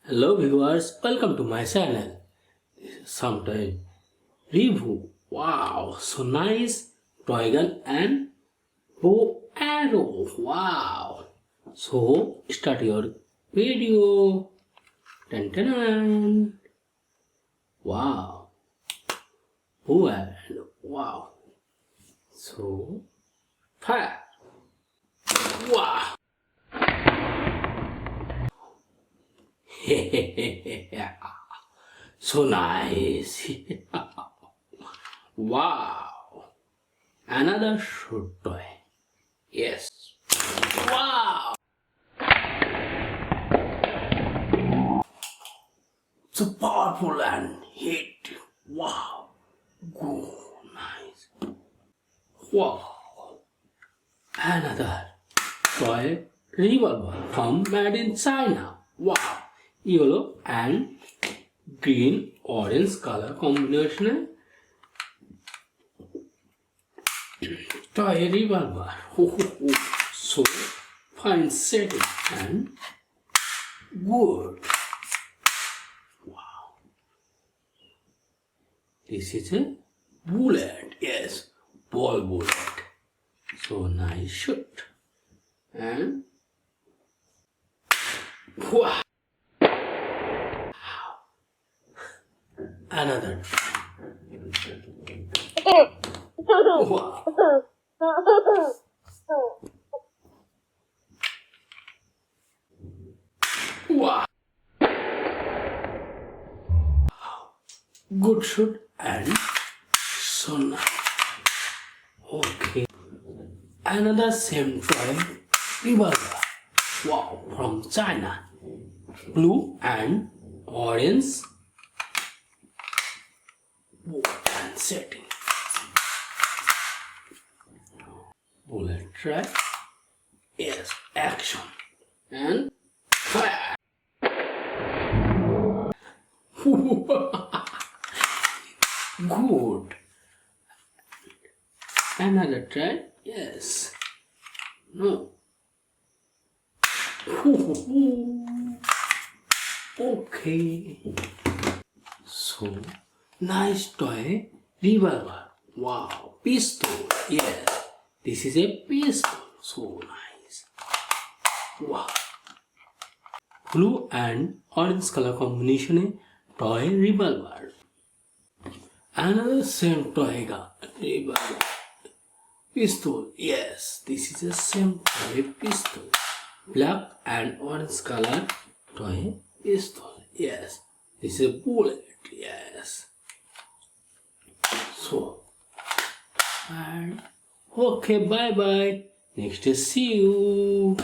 Hello viewers, welcome to my channel. This is sometime review. Wow, so nice toy gun and bow arrow. Wow. So start your video. Dun, dun, dun. Wow. Bow arrow. Wow. So fire. Wow. So nice. Wow. Another shoot toy. Yes. Wow. So powerful and hit. Wow. Go. Nice. Wow. Another toy revolver from made in China. Wow. Yellow and green orange color combination toy revolver. So fine setting and good. Wow. This is a bullet. Yes, ball bullet. So nice shoot. And wow. Another. Wow. Wow. Good shoot and so nice. Okay. Another same toy revolver. Wow, from China. Blue and orange. And setting. Bullet track. Yes, action. And fire. Good. Another try. Yes. No. Okay. So nice toy revolver. Wow. Pistol. Yes. This is a pistol. So nice. Wow. Blue and orange color combination toy revolver. Another same toy gun revolver. Pistol. Yes. This is the same toy pistol. Black and orange color toy pistol. Yes. This is a bullet. Yes. So, and okay, bye bye. Next, see you.